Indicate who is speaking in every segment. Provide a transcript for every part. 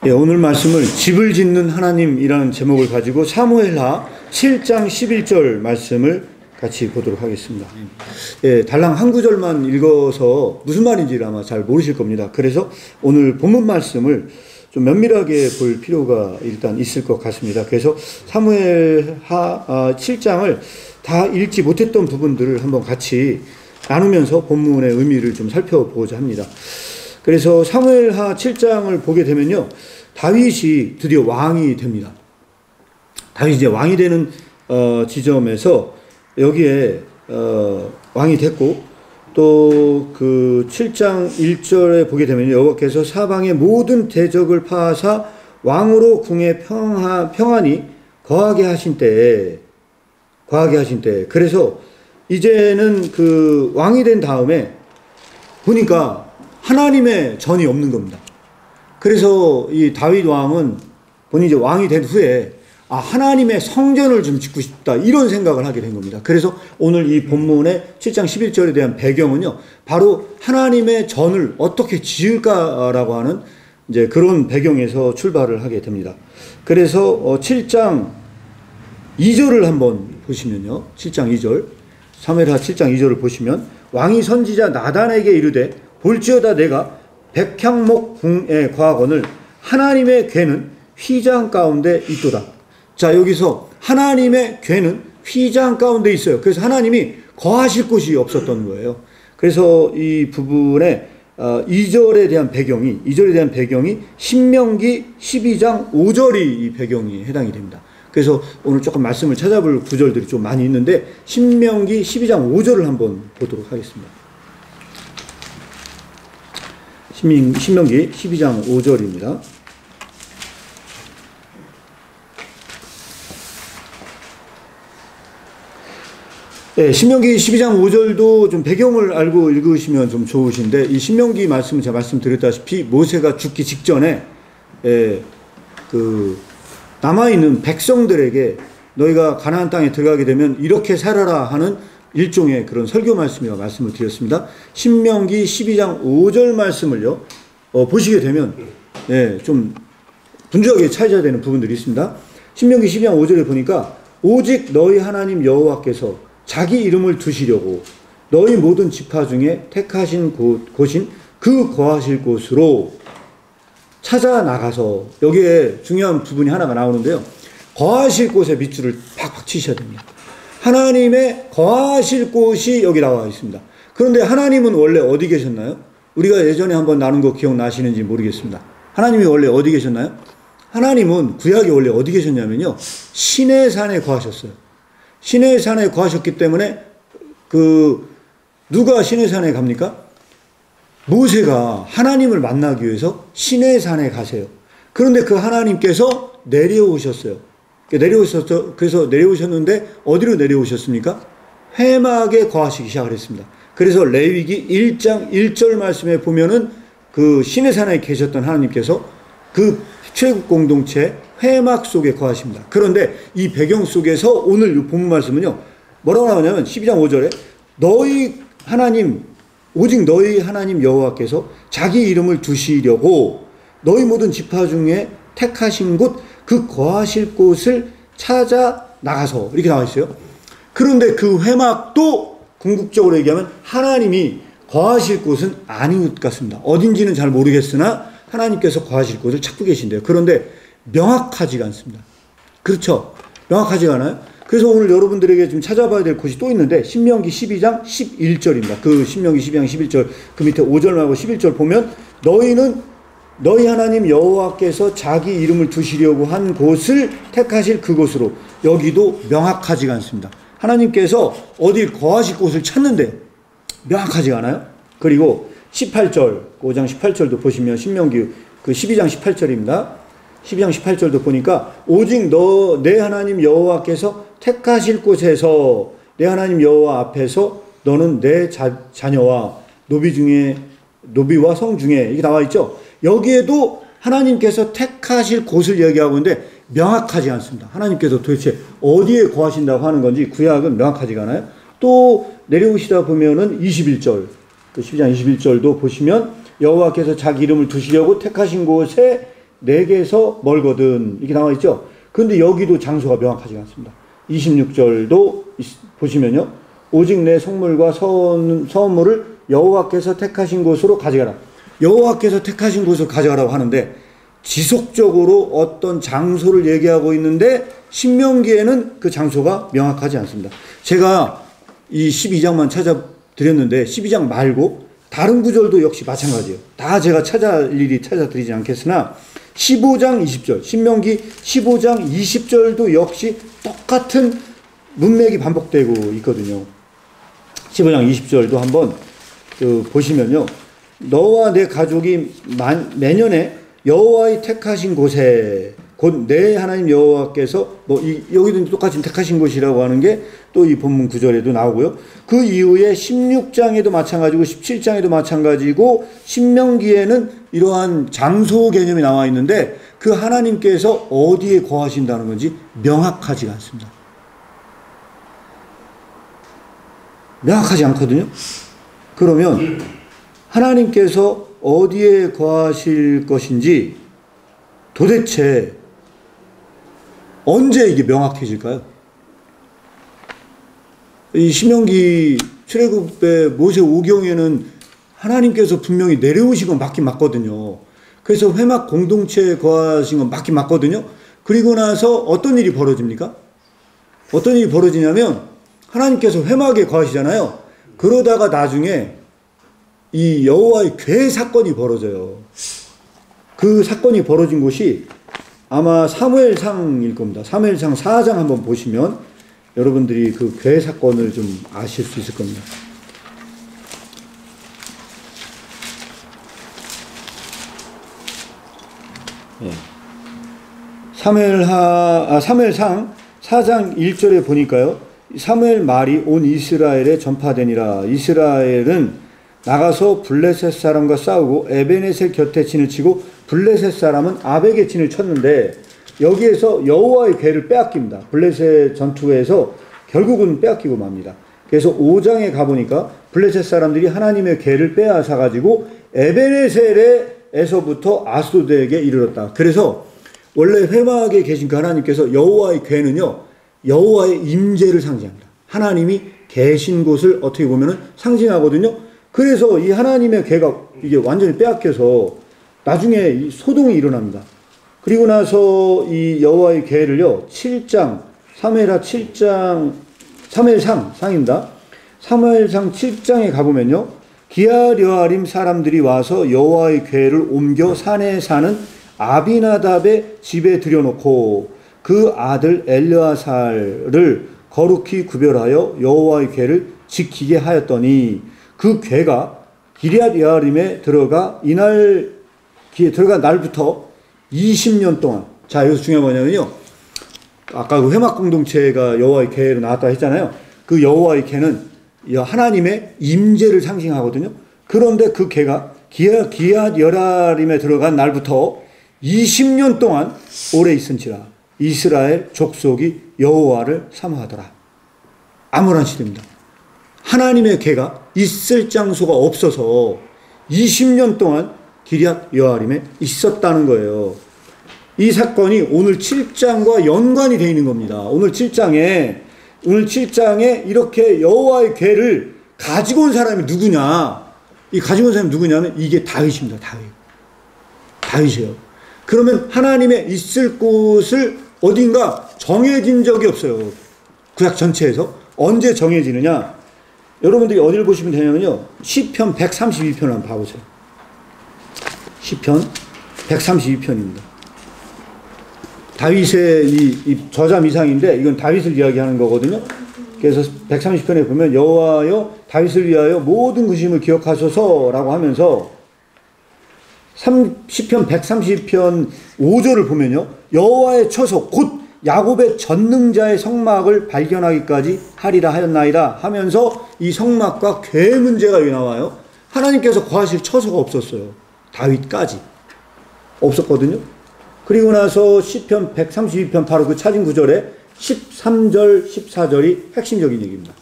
Speaker 1: 예, 오늘 말씀을 집을 짓는 하나님이라는 제목을 가지고 사무엘하 7장 11절 말씀을 같이 보도록 하겠습니다. 예, 달랑 한 구절만 읽어서 무슨 말인지 아마 잘 모르실 겁니다. 그래서 오늘 본문 말씀을 좀 면밀하게 볼 필요가 일단 있을 것 같습니다. 그래서 사무엘하 7장을 다 읽지 못했던 부분들을 한번 같이 나누면서 본문의 의미를 좀 살펴보고자 합니다. 그래서 사무엘하 7장을 보게 되면요, 다윗이 드디어 왕이 됩니다. 다윗이 이제 왕이 되는 지점에서 여기에 왕이 됐고, 또 그 7장 1절에 보게 되면 여호와께서 사방의 모든 대적을 파하사 왕으로 궁에 평안히 거하게 하신 때에 그래서 이제는 그 왕이 된 다음에 보니까 하나님의 전이 없는 겁니다. 그래서 이 다윗 왕은 본인이 이제 왕이 된 후에 하나님의 성전을 좀 짓고 싶다, 이런 생각을 하게 된 겁니다. 그래서 오늘 이 본문의 7장 11절에 대한 배경은요, 바로 하나님의 전을 어떻게 지을까라고 하는 이제 그런 배경에서 출발을 하게 됩니다. 그래서 7장 2절을 한번 보시면요, 7장 2절, 사무엘하 7장 2절을 보시면, 왕이 선지자 나단에게 이르되 볼지어다 내가 백향목 궁에 거하거늘 하나님의 궤는 휘장 가운데 있도다. 자, 여기서 하나님의 궤는 휘장 가운데 있어요. 그래서 하나님이 거하실 곳이 없었던 거예요. 그래서 이 부분에 2절에 대한 배경이 신명기 12장 5절이 이 배경이 해당이 됩니다. 그래서 오늘 조금 말씀을 찾아볼 구절들이 좀 많이 있는데, 신명기 12장 5절을 한번 보도록 하겠습니다. 신명기 12장 5절입니다. 네, 신명기 12장 5절도 좀 배경을 알고 읽으시면 좀 좋으신데, 이 신명기 말씀은 제가 말씀드렸다시피 모세가 죽기 직전에 남아있는 백성들에게 너희가 가나안 땅에 들어가게 되면 이렇게 살아라 하는 일종의 그런 설교 말씀이라고 말씀을 드렸습니다. 신명기 12장 5절 말씀을요, 보시게 되면 좀 분주하게 찾아야 되는 부분들이 있습니다. 신명기 12장 5절에 보니까 오직 너희 하나님 여호와께서 자기 이름을 두시려고 너희 모든 지파 중에 택하신 곳인 그 거하실 곳으로 찾아 나가서, 여기에 중요한 부분이 하나가 나오는데요, 거하실 곳에 밑줄을 팍팍 치셔야 됩니다. 하나님의 거하실 곳이 여기 나와 있습니다. 그런데 하나님은 원래 어디 계셨나요? 우리가 예전에 한번 나눈 거 기억나시는지 모르겠습니다. 하나님이 원래 어디 계셨나요? 하나님은 구약에 원래 어디 계셨냐면요, 시내 산에 거하셨어요. 시내 산에 거하셨기 때문에 누가 시내 산에 갑니까? 모세가 하나님을 만나기 위해서 시내 산에 가세요. 그런데 그 하나님께서 내려오셨어요. 그래서 내려오셨는데 어디로 내려오셨습니까? 회막에 거하시기 시작을 했습니다. 그래서 레위기 1장 1절 말씀에 보면은 그 시내산에 계셨던 하나님께서 그 출애굽 공동체 회막 속에 거하십니다. 그런데 이 배경 속에서 오늘 이 본문 말씀은요, 뭐라고 나오냐면 12장 5절에 오직 너희 하나님 여호와께서 자기 이름을 두시려고 너희 모든 지파 중에 택하신 곳, 그 거하실 곳을 찾아 나가서, 이렇게 나와 있어요. 그런데 그 회막도 궁극적으로 얘기하면 하나님이 거하실 곳은 아닌 것 같습니다. 어딘지는 잘 모르겠으나 하나님께서 거하실 곳을 찾고 계신대요. 그런데 명확하지가 않습니다. 그렇죠? 명확하지가 않아요? 그래서 오늘 여러분들에게 좀 찾아봐야 될 곳이 또 있는데, 신명기 12장 11절입니다. 그 신명기 12장 11절, 그 밑에 5절 말고 11절 보면, 너희 하나님 여호와께서 자기 이름을 두시려고 한 곳을 택하실 그곳으로, 여기도 명확하지가 않습니다. 하나님께서 어디 거하실 곳을 찾는데 명확하지가 않아요. 그리고 18절, 5장 18절도 보시면 신명기 그 12장 18절입니다. 12장 18절도 보니까 오직 내 하나님 여호와께서 택하실 곳에서 내 하나님 여호와 앞에서 너는 내 자녀와 노비와 성 중에, 이게 나와 있죠. 여기에도 하나님께서 택하실 곳을 얘기하고 있는데 명확하지 않습니다. 하나님께서 도대체 어디에 거하신다고 하는 건지 구약은 명확하지가 않아요. 또 내려오시다 보면은 21절, 그 12장 21절도 보시면 여호와께서 자기 이름을 두시려고 택하신 곳에 내게서 멀거든. 이렇게 나와 있죠. 그런데 여기도 장소가 명확하지 않습니다. 26절도 보시면요. 오직 내 성물과 서물을 여호와께서 택하신 곳으로 가져가라. 여호와께서 택하신 곳으로 가져가라고 하는데 지속적으로 어떤 장소를 얘기하고 있는데 신명기에는 그 장소가 명확하지 않습니다. 제가 이 12장만 찾아드렸는데 12장 말고 다른 구절도 역시 마찬가지예요. 다 제가 일일이 찾아드리지 않겠으나 15장 20절, 신명기 15장 20절도 역시 똑같은 문맥이 반복되고 있거든요. 15장 20절도 한번 보시면요. 너와 내 가족이 매년에 여호와의 택하신 곳에 곧 내 하나님 여호와께서 여기도 똑같이 택하신 곳이라고 하는 게 또 이 본문 9절에도 나오고요. 그 이후에 16장에도 마찬가지고 17장에도 마찬가지고 신명기에는 이러한 장소 개념이 나와 있는데 그 하나님께서 어디에 거하신다는 건지 명확하지가 않습니다. 명확하지 않거든요. 그러면 하나님께서 어디에 거하실 것인지 도대체 언제 이게 명확해질까요? 이 신명기 출애굽의 모세 오경에는 하나님께서 분명히 내려오신 건 맞긴 맞거든요. 그래서 회막 공동체에 거하신 건 맞긴 맞거든요. 그리고 나서 어떤 일이 벌어집니까? 어떤 일이 벌어지냐면 하나님께서 회막에 거하시잖아요. 그러다가 나중에 이 여호와의 괴 사건이 벌어져요. 그 사건이 벌어진 곳이 아마 사무엘상일 겁니다. 사무엘상 4장 한번 보시면 여러분들이 그 괴 사건을 좀 아실 수 있을 겁니다. 예. 사무엘상 4장 1절에 보니까요. 사무엘 말이 온 이스라엘에 전파되니라. 이스라엘은 나가서 블레셋 사람과 싸우고 에베네셀 곁에 진을 치고 블레셋 사람은 아벡에 진을 쳤는데 여기에서 여호와의 괴를 빼앗깁니다. 블레셋 전투에서 결국은 빼앗기고 맙니다. 그래서 5장에 가보니까 블레셋 사람들이 하나님의 괴를 빼앗아 가지고 에베네셀에서부터 아스도드에게 이르렀다. 그래서 원래 회막에 계신 그 하나님께서 여호와의 괴는요, 여호와의 임재를 상징합니다. 하나님이 계신 곳을 어떻게 보면은 상징하거든요. 그래서 이 하나님의 괴가 이게 완전히 빼앗겨서 나중에 이 소동이 일어납니다. 그리고 나서 이 여호와의 괴를요, 7장, 사무엘상입니다. 사무엘상 7장에 가보면요, 기아려아림 사람들이 와서 여호와의 괴를 옮겨 산에 사는 아비나답의 집에 들여놓고 그 아들 엘르아살을 거룩히 구별하여 여호와의 괴를 지키게 하였더니 그 괴가 기럇여아림에 들어간 날부터 20년 동안, 자, 여기서 중요한 건 뭐냐면요, 아까 그 회막 공동체가 여호와의 괴로 나왔다 했잖아요. 그 여호와의 괴는 하나님의 임재를 상징하거든요. 그런데 그 괴가 기럇여아림에 들어간 날부터 20년 동안 오래 있은지라 이스라엘 족속이 여호와를 사모하더라. 아모란 시대입니다. 하나님의 괴가 있을 장소가 없어서 20년 동안 기럇여아림에 있었다는 거예요. 이 사건이 오늘 7장과 연관이 되어 있는 겁니다. 오늘 7장에 이렇게 여호와의 괴를 가지고 온 사람이 누구냐? 이 가지고 온 사람이 누구냐면 이게 다윗입니다. 다윗이에요. 그러면 하나님의 있을 곳을 어딘가 정해진 적이 없어요. 구약 전체에서. 언제 정해지느냐? 여러분들이 어디를 보시면 되냐면요, 시편 132편 한번 봐보세요. 시편 132편입니다. 다윗의 이 저자 미상인데 이건 다윗을 이야기하는 거거든요. 그래서 130편에 보면 여호와여 다윗을 위하여 모든 구심을 기억하소서라고 하면서 시편 130편 5절을 보면요, 여호와의 처소 곧 야곱의 전능자의 성막을 발견하기까지 하리라 하였나이다 하면서 이 성막과 괴 문제가 여기 나와요. 하나님께서 거하실 처소가 없었어요. 다윗까지 없었거든요. 그리고 나서 시편 132편 바로 그 차진 구절에 13절 14절이 핵심적인 얘기입니다.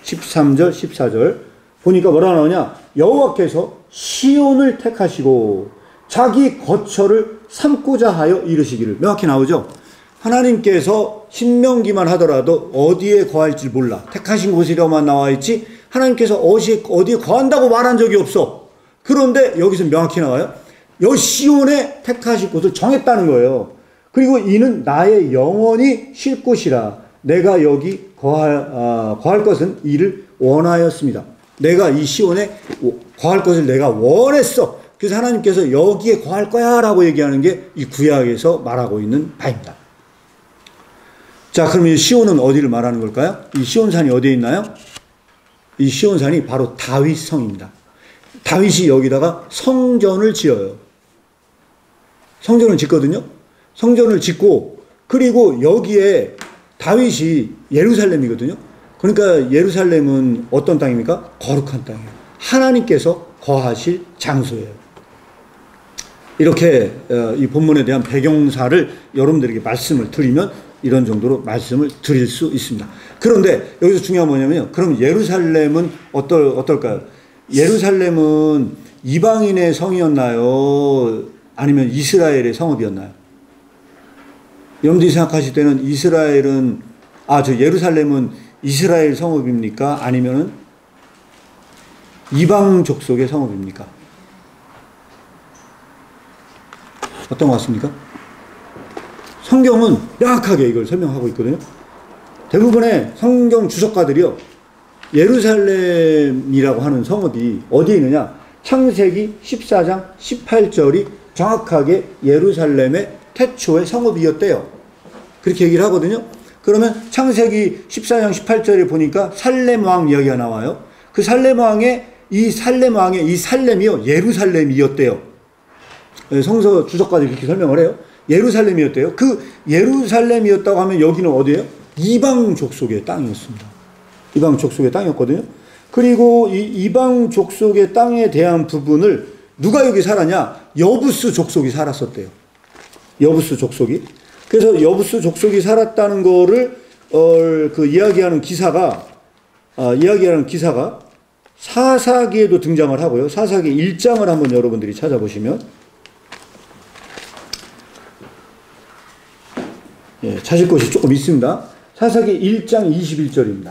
Speaker 1: 13절 14절 보니까 뭐라 나오냐, 여호와께서 시온을 택하시고 자기 거처를 삼고자 하여 이르시기를. 명확히 나오죠. 하나님께서 신명기만 하더라도 어디에 거할지 몰라. 택하신 곳이라고만 나와 있지 하나님께서 어디에 거한다고 말한 적이 없어. 그런데 여기서 명확히 나와요. 여 시온에 택하실 곳을 정했다는 거예요. 그리고 이는 나의 영원히 쉴 곳이라. 내가 여기 거할 것은 이를 원하였습니다. 내가 이 시온에 거할 것을 내가 원했어. 그래서 하나님께서 여기에 거할 거야 라고 얘기하는 게 이 구약에서 말하고 있는 바입니다. 자, 그럼 이 시온은 어디를 말하는 걸까요? 이 시온산이 어디에 있나요? 이 시온산이 바로 다윗성입니다. 다윗이 여기다가 성전을 지어요. 성전을 짓거든요. 성전을 짓고 그리고 여기에 다윗이 예루살렘이거든요. 그러니까 예루살렘은 어떤 땅입니까? 거룩한 땅이에요. 하나님께서 거하실 장소예요. 이렇게 이 본문에 대한 배경사를 여러분들에게 말씀을 드리면 이런 정도로 말씀을 드릴 수 있습니다. 그런데 여기서 중요한 뭐냐면요. 그럼 예루살렘은 어떨까요? 예루살렘은 이방인의 성이었나요? 아니면 이스라엘의 성읍이었나요? 여러분들이 생각하실 때는 예루살렘은 이스라엘 성읍입니까? 아니면은 이방 족속의 성읍입니까? 어떤 것 같습니까? 성경은 명확하게 이걸 설명하고 있거든요. 대부분의 성경 주석가들이요, 예루살렘이라고 하는 성읍이 어디에 있느냐? 창세기 14장 18절이 정확하게 예루살렘의 태초의 성읍이었대요. 그렇게 얘기를 하거든요. 그러면 창세기 14장 18절에 보니까 살렘 왕 이야기가 나와요. 그 살렘 왕의 이 살렘이요, 예루살렘이었대요. 성서 주석가들이 그렇게 설명을 해요. 예루살렘이었대요. 그 예루살렘이었다고 하면 여기는 어디예요? 이방 족속의 땅이었습니다. 이방 족속의 땅이었거든요. 그리고 이 이방 족속의 땅에 대한 부분을 누가 여기 살았냐? 여부스 족속이 살았었대요. 여부스 족속이. 그래서 여부스 족속이 살았다는 거를 이야기하는 기사가 사사기에도 등장을 하고요. 사사기 1장을 한번 여러분들이 찾아보시면 찾을 것이 조금 있습니다. 사사기 1장 21절입니다.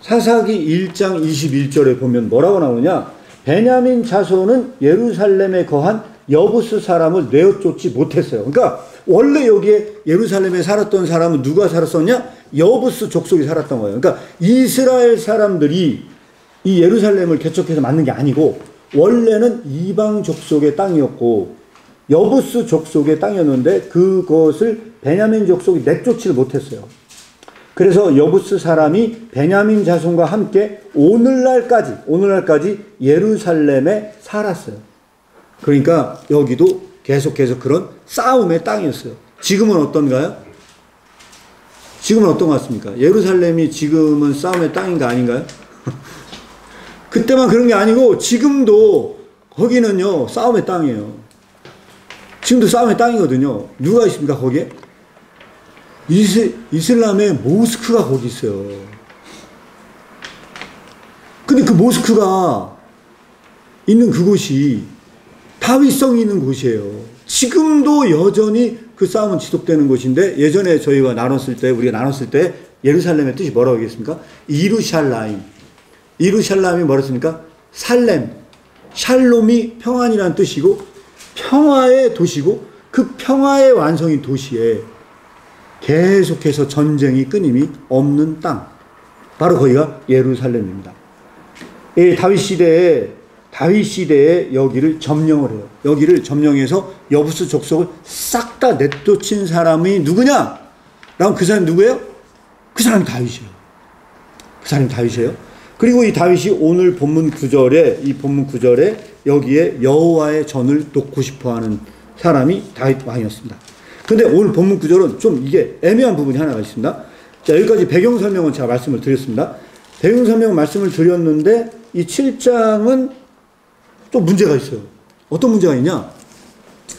Speaker 1: 사사기 1장 21절에 보면 뭐라고 나오냐? 베냐민 자손은 예루살렘에 거한 여부스 사람을 내어쫓지 못했어요. 그러니까 원래 여기에 예루살렘에 살았던 사람은 누가 살았었냐? 여부스 족속이 살았던 거예요. 그러니까 이스라엘 사람들이 이 예루살렘을 개척해서 만든 게 아니고 원래는 이방 족속의 땅이었고 여부스 족속의 땅이었는데 그것을 베냐민 족속이 내쫓지를 못했어요. 그래서 여부스 사람이 베냐민 자손과 함께 오늘날까지 예루살렘에 살았어요. 그러니까 여기도 계속해서 그런 싸움의 땅이었어요. 지금은 어떤가요? 지금은 어떤 것 같습니까? 예루살렘이 지금은 싸움의 땅인가 아닌가요? 그때만 그런 게 아니고 지금도 거기는요 싸움의 땅이에요. 지금도 싸움의 땅이거든요. 누가 있습니까 거기에? 이슬람의 모스크가 거기 있어요. 근데 그 모스크가 있는 그곳이 다윗성이 있는 곳이에요. 지금도 여전히 그 싸움은 지속되는 곳인데 예전에 우리가 나눴을 때 예루살렘의 뜻이 뭐라고 하겠습니까? 이루샬라임. 이루샬라임이 뭐라 했습니까? 살렘. 샬롬이 평안이라는 뜻이고 평화의 도시고 그 평화의 완성인 도시에 계속해서 전쟁이 끊임이 없는 땅. 바로 거기가 예루살렘입니다. 이 다윗 시대에 여기를 점령을 해요. 여기를 점령해서 여부스 족속을 싹 다 내쫓은 사람이 누구냐? 라면 그 사람이 누구예요? 그 사람이 다윗이에요. 그 사람이 다윗이에요. 그리고 이 다윗이 오늘 본문 9절에 여기에 여호와의 전을 놓고 싶어하는 사람이 다윗 왕이었습니다. 그런데 오늘 본문 9절은 좀 이게 애매한 부분이 하나가 있습니다. 자, 여기까지 배경 설명은 제가 말씀을 드렸습니다. 배경 설명 말씀을 드렸는데 이 7장은 좀 문제가 있어요. 어떤 문제가 있냐?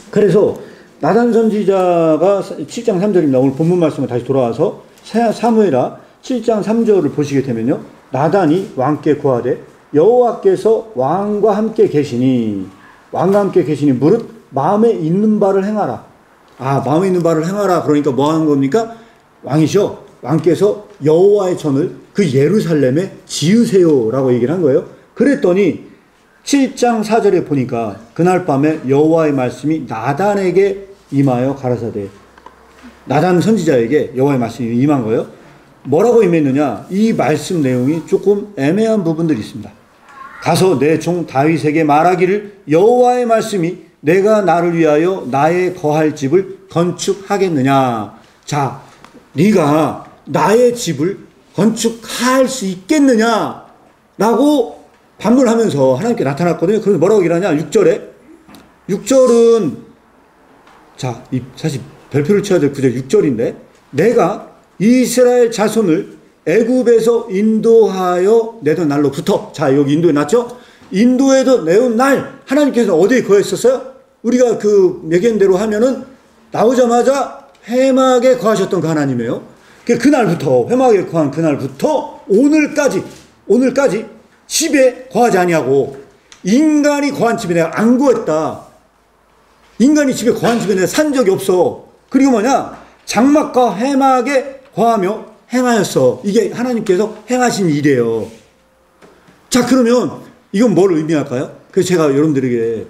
Speaker 1: 그래서 나단 선지자가 7장 3절입니다. 오늘 본문 말씀을 다시 돌아와서 사무엘하 7장 3절을 보시게 되면요. 나단이 왕께 고하되 여호와께서 왕과 함께 계시니 무릇 마음에 있는 바를 행하라. 아, 마음에 있는 바를 행하라. 그러니까 뭐 하는 겁니까? 왕이셔. 왕께서 여호와의 전을 그 예루살렘에 지으세요라고 얘기를 한 거예요. 그랬더니 7장 4절에 보니까 그날 밤에 여호와의 말씀이 나단에게 임하여 가라사대. 나단 선지자에게 여호와의 말씀이 임한 거예요. 뭐라고 임했느냐? 이 말씀 내용이 조금 애매한 부분들이 있습니다. 가서 내 종 다윗에게 말하기를 여호와의 말씀이 내가 나를 위하여 나의 거할 집을 건축하겠느냐. 자, 네가 나의 집을 건축할 수 있겠느냐 라고 반문하면서 하나님께 나타났거든요. 그래서 뭐라고 얘기하냐? 6절에 6절은 자, 사실 별표를 쳐야 될 구절 6절인데 내가 이스라엘 자손을 애굽에서 인도하여 내던 날로부터, 자, 여기 인도에 놨죠? 인도에서 내온 날 하나님께서 어디에 거했었어요? 우리가 그 예견대로 하면은 나오자마자 회막에 거하셨던 그 하나님이에요. 그날부터, 회막에 거한 그날부터 오늘까지 집에 거하지 아니하고, 인간이 거한 집에 내가 안 거했다. 인간이 집에 거한 집에 내가 산 적이 없어. 그리고 뭐냐? 장막과 회막에 거하며 행하였어. 이게 하나님께서 행하신 일이에요. 자, 그러면 이건 뭘 의미할까요? 그래서 제가 여러분들에게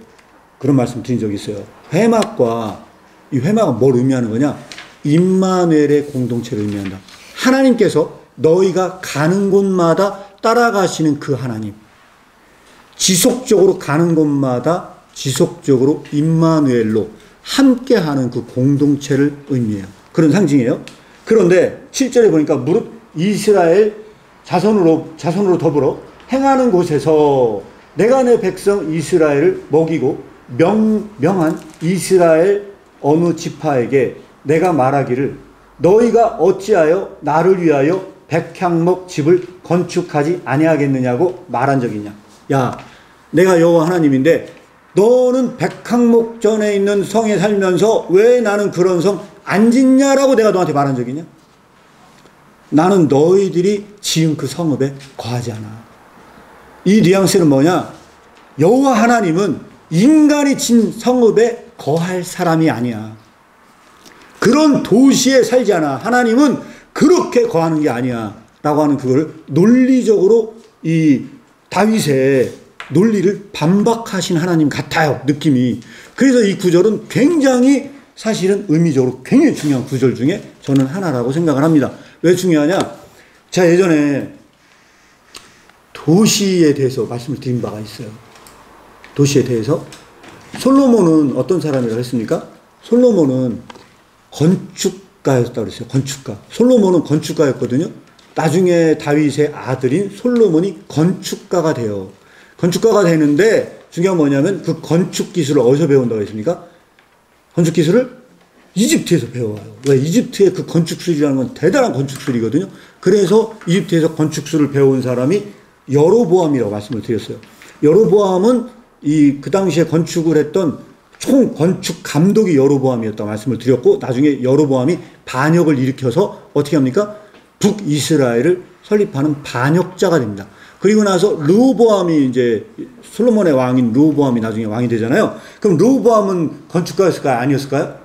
Speaker 1: 그런 말씀 드린 적이 있어요. 회막과 이 회막은 뭘 의미하는 거냐? 임마누엘의 공동체를 의미한다. 하나님께서 너희가 가는 곳마다 따라가시는 그 하나님. 지속적으로 가는 곳마다 지속적으로 임마누엘로 함께하는 그 공동체를 의미해요. 그런 상징이에요. 그런데 7절에 보니까 무릇 이스라엘 자손으로 더불어 행하는 곳에서 내가 내 백성 이스라엘을 먹이고 명한 이스라엘 어느 지파에게 내가 말하기를 너희가 어찌하여 나를 위하여 백향목 집을 건축하지 아니하겠느냐고 말한 적이 있냐. 야, 내가 여호와 하나님인데 너는 백향목 전에 있는 성에 살면서 왜 나는 그런 성 안 짓냐라고 내가 너한테 말한 적이 있냐? 나는 너희들이 지은 그 성읍에 거하지 않아. 이 뉘앙스는 뭐냐? 여호와 하나님은 인간이 진 성읍에 거할 사람이 아니야. 그런 도시에 살지 않아. 하나님은 그렇게 거하는 게 아니야 라고 하는 그걸 논리적으로 이 다윗의 논리를 반박하신 하나님 같아요, 느낌이. 그래서 이 구절은 굉장히 사실은 의미적으로 굉장히 중요한 구절 중에 저는 하나라고 생각을 합니다. 왜 중요하냐? 제가 예전에 도시에 대해서 말씀을 드린 바가 있어요. 도시에 대해서. 솔로몬은 어떤 사람이라고 했습니까? 솔로몬은 건축가였다고 그랬어요. 건축가. 솔로몬은 건축가였거든요. 나중에 다윗의 아들인 솔로몬이 건축가가 돼요. 건축가가 되는데 중요한 뭐냐면 그 건축 기술을 어디서 배운다고 했습니까? 건축 기술을 이집트에서 배워와요. 왜? 이집트의 그 건축술이라는 건 대단한 건축술이거든요. 그래서 이집트에서 건축술을 배운 사람이 여로보암이라고 말씀을 드렸어요. 여로보암은 그 당시에 건축을 했던 총 건축 감독이 여로보암이었다고 말씀을 드렸고, 나중에 여로보암이 반역을 일으켜서 어떻게 합니까? 북이스라엘을 설립하는 반역자가 됩니다. 그리고 나서 르호보암이 이제 솔로몬의 왕인 르호보암이 나중에 왕이 되잖아요. 그럼 르호보암은 건축가였을까요? 아니었을까요?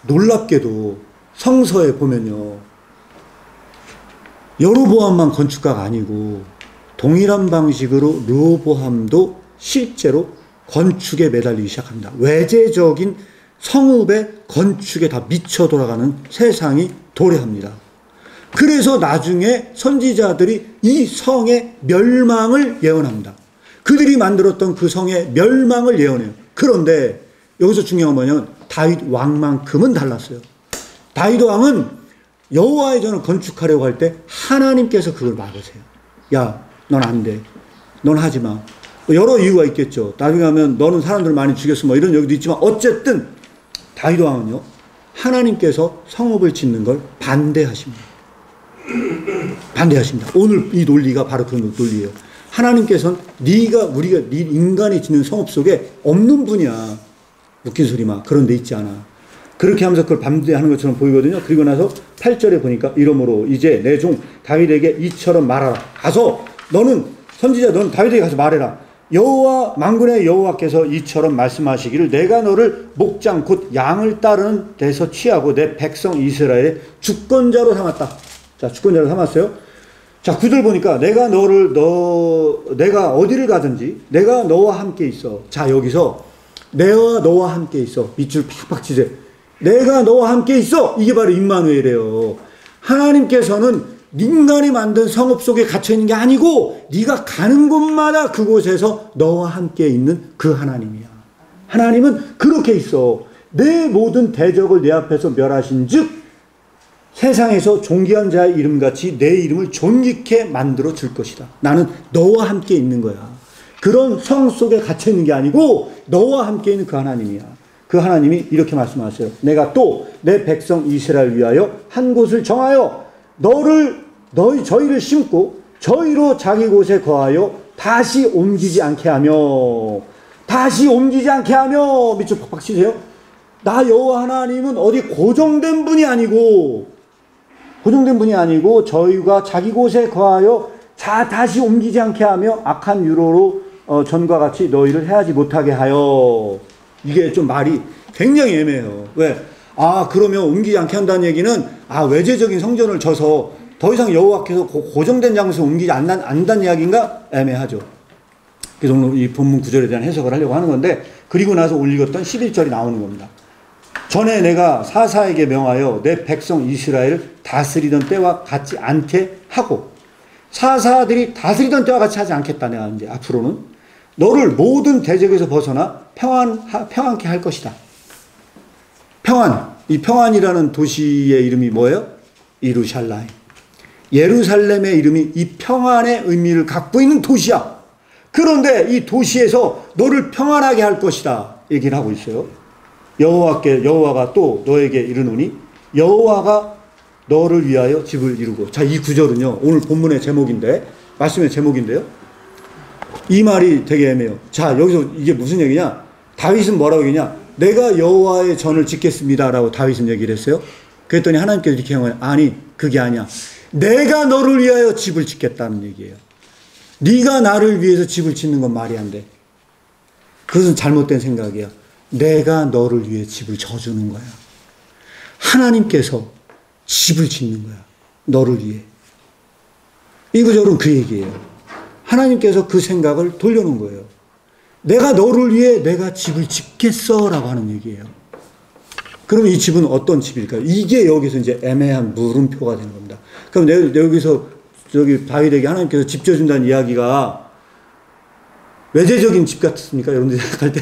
Speaker 1: 놀랍게도 성서에 보면요, 여로보암만 건축가가 아니고 동일한 방식으로 르호보암도 실제로 건축에 매달리기 시작합니다. 외제적인 성읍의 건축에 다 미쳐 돌아가는 세상이 도래합니다. 그래서 나중에 선지자들이 이 성의 멸망을 예언합니다. 그들이 만들었던 그 성의 멸망을 예언해요. 그런데 여기서 중요한 건 뭐냐면 다윗 왕만큼은 달랐어요. 다윗 왕은 여호와의 전을 건축하려고 할 때 하나님께서 그걸 막으세요. 야, 넌 안 돼. 넌 하지 마. 여러 이유가 있겠죠. 나중에 하면 너는 사람들 많이 죽였어. 뭐 이런 얘기도 있지만 어쨌든 다윗 왕은요, 하나님께서 성읍을 짓는 걸 반대하십니다. 반대하십니다. 오늘 이 논리가 바로 그 논리예요. 하나님께서는 우리가 인간이 짓는 성읍 속에 없는 분이야. 웃긴 소리만 그런 데 있지 않아. 그렇게 하면서 그걸 반대하는 것처럼 보이거든요. 그리고 나서 8절에 보니까 이러므로 이제 내 종 다윗에게 이처럼 말하라. 가서 너는 선지자, 넌 다윗에게 가서 말해라. 여호와 만군의 여호와께서 이처럼 말씀하시기를 내가 너를 목장 곧 양을 따르는 데서 취하고 내 백성 이스라엘의 주권자로 삼았다. 자, 주권자로 삼았어요. 자, 9절 보니까 내가 어디를 가든지 내가 너와 함께 있어. 자, 여기서 내가 너와 함께 있어. 밑줄 팍팍 치세요. 내가 너와 함께 있어. 이게 바로 임마누엘이에요. 하나님께서는 인간이 만든 성읍 속에 갇혀있는 게 아니고 네가 가는 곳마다 그곳에서 너와 함께 있는 그 하나님이야. 하나님은 그렇게 있어. 내 모든 대적을 내 앞에서 멸하신 즉 세상에서 존귀한 자의 이름같이 내 이름을 존귀케 만들어 줄 것이다. 나는 너와 함께 있는 거야. 그런 성 속에 갇혀있는 게 아니고 너와 함께 있는 그 하나님이야. 그 하나님이 이렇게 말씀하세요. 내가 또 내 백성 이스라엘 위하여 한 곳을 정하여 저희를 심고 저희로 자기 곳에 거하여 다시 옮기지 않게 하며 밑줄 팍팍 치세요. 나 여호와 하나님은 어디 고정된 분이 아니고 저희가 자기 곳에 거하여 다시 옮기지 않게 하며 악한 유로로 전과 같이 너희를 해하지 못하게 하여. 이게 좀 말이 굉장히 애매해요. 왜? 그러면 옮기지 않게 한다는 얘기는 외제적인 성전을 져서 더 이상 여호와께서 고정된 장소에 옮기지 않는다는 이야기인가? 애매하죠. 그래서 오늘 이 본문 구절에 대한 해석을 하려고 하는 건데, 그리고 나서 오늘 읽었던 11절이 나오는 겁니다. 전에 내가 사사에게 명하여 내 백성 이스라엘을 다스리던 때와 같지 않게 하고, 사사들이 다스리던 때와 같이 하지 않겠다. 내가 이제 앞으로는 너를 모든 대적에서 벗어나 평안케 할 것이다. 이 평안이라는 도시의 이름이 뭐예요? 예루살렘. 예루살렘의 이름이 이 평안의 의미를 갖고 있는 도시야. 그런데 이 도시에서 너를 평안하게 할 것이다 얘기를 하고 있어요. 여호와가 또 너에게 이르노니 여호와가 너를 위하여 집을 이루고. 자, 이 구절은요 오늘 본문의 제목인데, 말씀의 제목인데요, 이 말이 되게 애매해요. 자, 여기서 이게 무슨 얘기냐? 다윗은 뭐라고 얘기냐? 내가 여호와의 전을 짓겠습니다 라고 다윗은 얘기를 했어요. 그랬더니 하나님께서 이렇게 한 거예요. 아니, 그게 아니야. 내가 너를 위하여 집을 짓겠다는 얘기예요. 네가 나를 위해서 집을 짓는 건 말이 안 돼. 그것은 잘못된 생각이야. 내가 너를 위해 집을 져주는 거야. 하나님께서 집을 짓는 거야. 너를 위해. 이 구절은 그 얘기예요. 하나님께서 그 생각을 돌려놓은 거예요. 내가 너를 위해 내가 집을 짓겠어 라고 하는 얘기예요. 그럼 이 집은 어떤 집일까요? 이게 여기서 이제 애매한 물음표가 되는 겁니다. 그럼 여기서 다윗에게 하나님께서 집 지어준다는 이야기가 외제적인 집 같습니까? 여러분들이 생각할 때?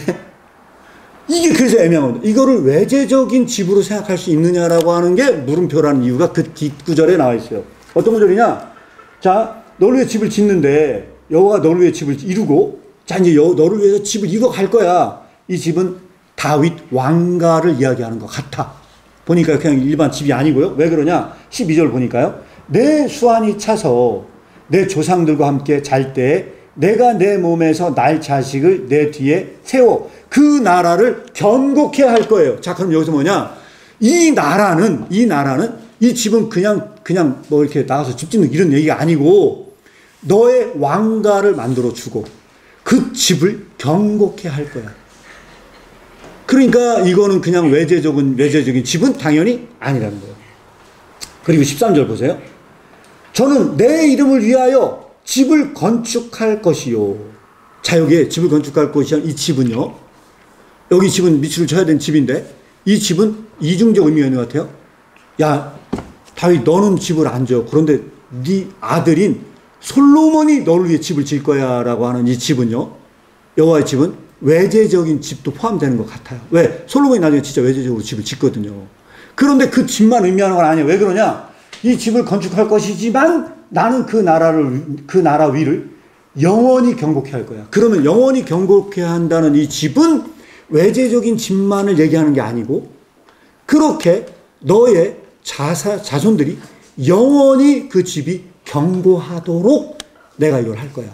Speaker 1: 이게 그래서 애매한 겁니다. 이거를 외제적인 집으로 생각할 수 있느냐라고 하는 게 물음표라는 이유가 그 뒷구절에 나와 있어요. 어떤 구절이냐? 자, 너를 위해 집을 짓는데 여호와가 너를 위해 집을 이루고, 자, 이제 너를 위해서 집을 이루어 갈 거야. 이 집은 다윗 왕가를 이야기하는 것 같아. 보니까 그냥 일반 집이 아니고요. 왜 그러냐? 12절 보니까요. 내 수완이 차서 내 조상들과 함께 잘 때 내가 내 몸에서 날 자식을 내 뒤에 세워 그 나라를 견고케 할 거예요. 자, 그럼 여기서 뭐냐? 이 나라는 이 집은 그냥 뭐 이렇게 나가서 집 짓는 이런 얘기가 아니고 너의 왕가를 만들어 주고 그 집을 견고케 할 거야. 그러니까 이거는 그냥 외제적인 집은 당연히 아니라는 거예요. 그리고 13절 보세요. 저는 내 이름을 위하여 집을 건축할 것이요. 자, 여기에 집을 건축할 것이야. 이 집은요, 여기 집은 밑줄을 쳐야 되는 집인데, 이 집은 이중적 의미가 있는 것 같아요. 야, 다윗, 너는 집을 안 줘. 그런데 네 아들인 솔로몬이 너를 위해 집을 질 거야 라고 하는 이 집은요, 여호와의 집은 외제적인 집도 포함되는 것 같아요. 왜? 솔로몬이 나중에 진짜 외제적으로 집을 짓거든요. 그런데 그 집만 의미하는 건 아니에요. 왜 그러냐? 이 집을 건축할 것이지만 나는 그 나라 위를 영원히 견고케 할 거야. 그러면 영원히 견고케 한다는 이 집은 외제적인 집만을 얘기하는 게 아니고, 그렇게 너의 자손들이 영원히 그 집이 견고하도록 내가 이걸 할 거야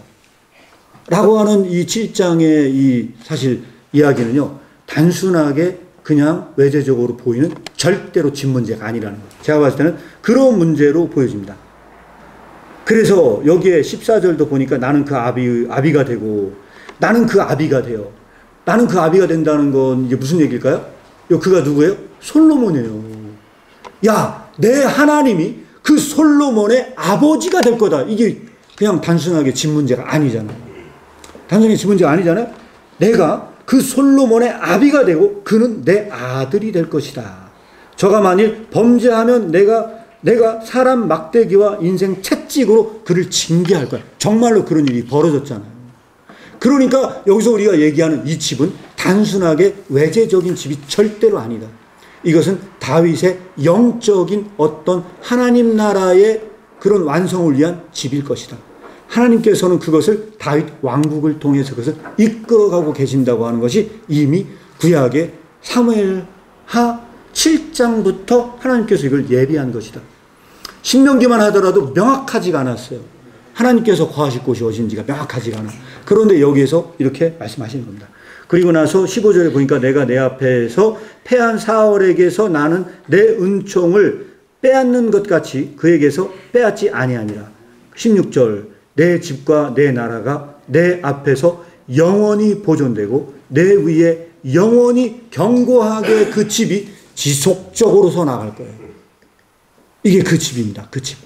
Speaker 1: 라고 하는 이 7장의 이 사실 이야기는요, 단순하게 그냥 외제적으로 보이는 절대로 집 문제가 아니라는 거예요. 제가 봤을 때는 그런 문제로 보여집니다. 그래서 여기에 14절도 보니까 나는 그 아비가 되고 나는 그 아비가 돼요. 나는 그 아비가 된다는 건 이게 무슨 얘기일까요? 그가 누구예요? 솔로몬이에요. 야, 내 하나님이 그 솔로몬의 아버지가 될 거다. 이게 그냥 단순하게 집 문제가 아니잖아요. 단순히 집 문제가 아니잖아요. 내가 그 솔로몬의 아비가 되고 그는 내 아들이 될 것이다. 저가 만일 범죄하면 내가 사람 막대기와 인생 채찍으로 그를 징계할 거야. 정말로 그런 일이 벌어졌잖아요. 그러니까 여기서 우리가 얘기하는 이 집은 단순하게 외재적인 집이 절대로 아니다. 이것은 다윗의 영적인 어떤 하나님 나라의 그런 완성을 위한 집일 것이다. 하나님께서는 그것을 다윗 왕국을 통해서 그것을 이끌어가고 계신다고 하는 것이 이미 구약의 사무엘하 7장부터 하나님께서 이걸 예비한 것이다. 신명기만 하더라도 명확하지가 않았어요. 하나님께서 거하실 곳이 어딘지가 명확하지가 않아. 그런데 여기에서 이렇게 말씀하시는 겁니다. 그리고 나서 15절에 보니까 내가 내 앞에서 패한 사울에게서 나는 내 은총을 빼앗는 것 같이 그에게서 빼앗지 아니하니라. 16절 내 집과 내 나라가 내 앞에서 영원히 보존되고 내 위에 영원히 견고하게 그 집이 지속적으로 서 나갈 거예요. 이게 그 집입니다. 그 집.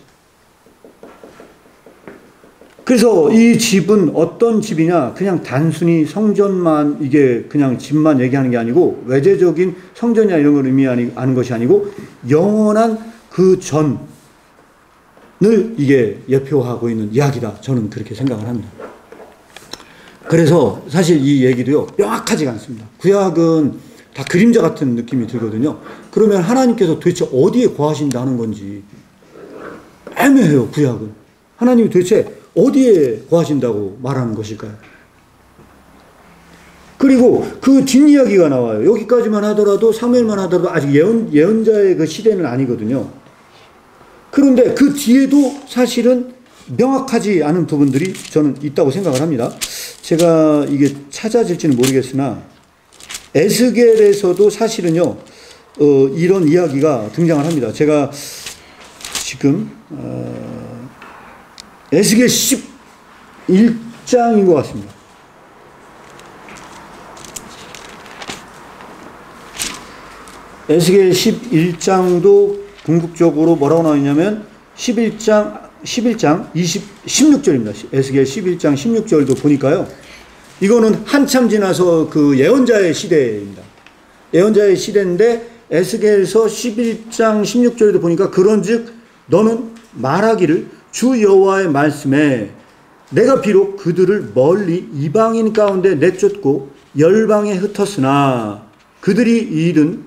Speaker 1: 그래서 이 집은 어떤 집이냐? 그냥 단순히 성전만, 이게 그냥 집만 얘기하는 게 아니고 외재적인 성전이나 이런 걸 의미하는 것이 아니고 영원한 그 전을 이게 예표하고 있는 이야기다. 저는 그렇게 생각을 합니다. 그래서 사실 이 얘기도요, 명확하지가 않습니다. 구약은 다 그림자 같은 느낌이 들거든요. 그러면 하나님께서 도대체 어디에 거하신다는 건지 애매해요, 구약은. 하나님이 도대체 어디에 거하신다고 말하는 것일까요? 그리고 그 뒷이야기가 나와요. 여기까지만 하더라도, 사무엘만 하더라도 아직 예언자의 그 시대는 아니거든요. 그런데 그 뒤에도 사실은 명확하지 않은 부분들이 저는 있다고 생각을 합니다. 제가 이게 찾아질지는 모르겠으나 에스겔에서도 사실은요, 이런 이야기가 등장을 합니다. 제가 지금 에스겔 11장인 것 같습니다. 에스겔 11장도 궁극적으로 뭐라고 나오냐면 16절입니다. 에스겔 11장 16절도 보니까요. 이거는 한참 지나서 그 예언자의 시대입니다. 예언자의 시대인데 에스겔서 11장 16절에도 보니까 그런즉 너는 말하기를 주 여호와의 말씀에 내가 비록 그들을 멀리 이방인 가운데 내쫓고 열방에 흩었으나 그들이 잃은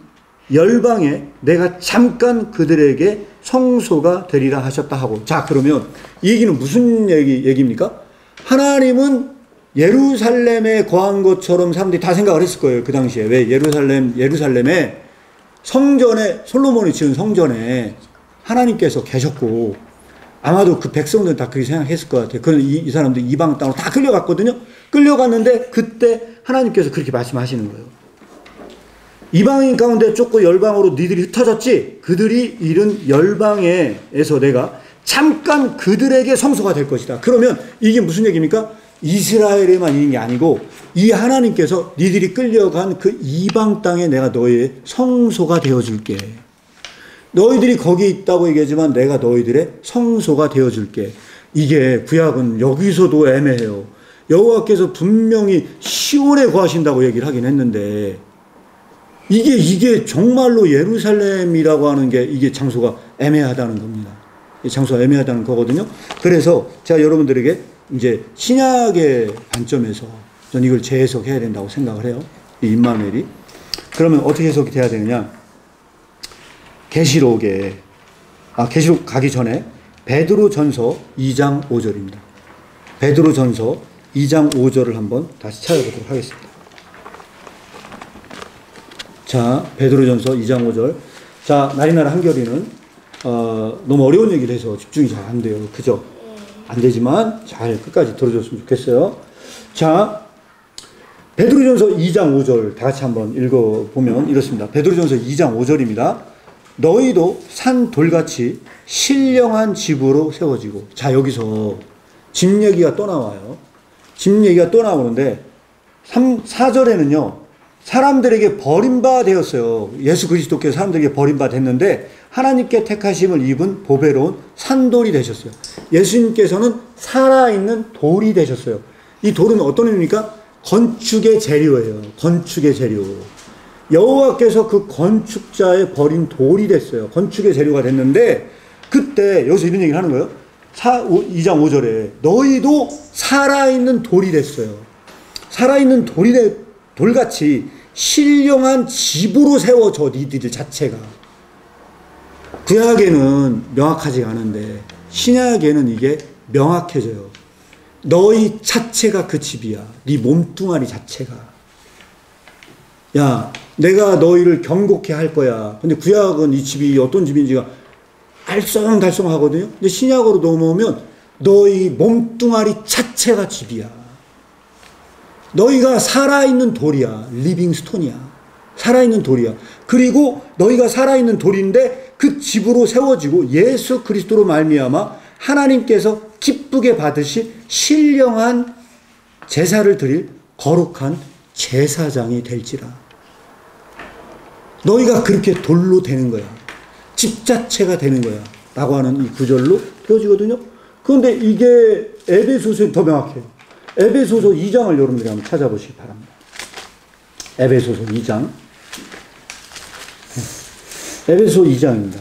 Speaker 1: 열방에 내가 잠깐 그들에게 성소가 되리라 하셨다 하고. 자, 그러면 이 얘기는 무슨 얘기입니까? 하나님은 예루살렘에 거한 것처럼 사람들이 다 생각을 했을 거예요. 그 당시에. 왜 예루살렘에 성전에, 솔로몬이 지은 성전에 하나님께서 계셨고, 아마도 그 백성들은 다 그렇게 생각했을 것 같아요. 그런 이 사람들 이방 땅으로 다 끌려갔거든요. 끌려갔는데 그때 하나님께서 그렇게 말씀하시는 거예요. 이방인 가운데 쫓고 열방으로 니들이 흩어졌지. 그들이 잃은 열방에서 내가 잠깐 그들에게 성소가 될 것이다. 그러면 이게 무슨 얘기입니까? 이스라엘에만 있는 게 아니고 이 하나님께서 니들이 끌려간 그 이방 땅에 내가 너의 성소가 되어줄게. 너희들이 거기 있다고 얘기하지만 내가 너희들의 성소가 되어줄게. 이게 구약은 여기서도 애매해요. 여호와께서 분명히 시온에 거하신다고 얘기를 하긴 했는데 이게 정말로 예루살렘이라고 하는 게 이게 장소가 애매하다는 겁니다. 장소가 애매하다는 거거든요. 그래서 제가 여러분들에게 이제 신약의 관점에서 전 이걸 재해석해야 된다고 생각을 해요. 이 임마누엘이. 그러면 어떻게 해석이 돼야 되느냐? 계시록 가기 전에 베드로전서 2장 5절입니다. 베드로전서 2장 5절을 한번 다시 찾아보도록 하겠습니다. 자, 베드로전서 2장 5절. 자, 나리나라 한결이는 너무 어려운 얘기를 해서 집중이 잘 안 돼요. 그죠? 안 되지만 잘 끝까지 들어줬으면 좋겠어요. 자, 베드로전서 2장 5절 다 같이 한번 읽어보면 이렇습니다. 베드로전서 2장 5절입니다. 너희도 산 돌같이 신령한 집으로 세워지고. 자, 여기서 집 얘기가 또 나와요. 집 얘기가 또 나오는데 4절에는요, 사람들에게 버림받았어요. 예수 그리스도께서 사람들에게 버림받았는데 하나님께 택하심을 입은 보배로운 산돌이 되셨어요. 예수님께서는 살아있는 돌이 되셨어요. 이 돌은 어떤 의미입니까? 건축의 재료예요. 건축의 재료. 여호와께서 그 건축자의 버린 돌이 됐어요. 건축의 재료가 됐는데 그때 여기서 이런 얘기를 하는 거예요. 2장 5절에 너희도 살아있는 돌이 됐어요. 살아있는 돌같이 신령한 집으로 세워져 니들 자체가. 구약에는 명확하지가 않은데 신약에는 이게 명확해져요. 너희 자체가 그 집이야. 네 몸뚱아리 자체가. 야, 내가 너희를 경고케 할 거야. 근데 구약은 이 집이 어떤 집인지가 알쏭달쏭하거든요. 근데 신약으로 넘어오면 너희 몸뚱아리 자체가 집이야. 너희가 살아있는 돌이야. 리빙 스톤이야. 살아있는 돌이야. 그리고 너희가 살아있는 돌인데 그 집으로 세워지고 예수 그리스도로 말미암아 하나님께서 기쁘게 받으실 신령한 제사를 드릴 거룩한 제사장이 될지라. 너희가 그렇게 돌로 되는 거야. 집 자체가 되는 거야. 라고 하는 이 구절로 되어지거든요. 그런데 이게 에베소서에 더 명확해요. 에베소서 2장을 여러분들이 한번 찾아보시기 바랍니다. 에베소서 2장. 에베소 2장입니다.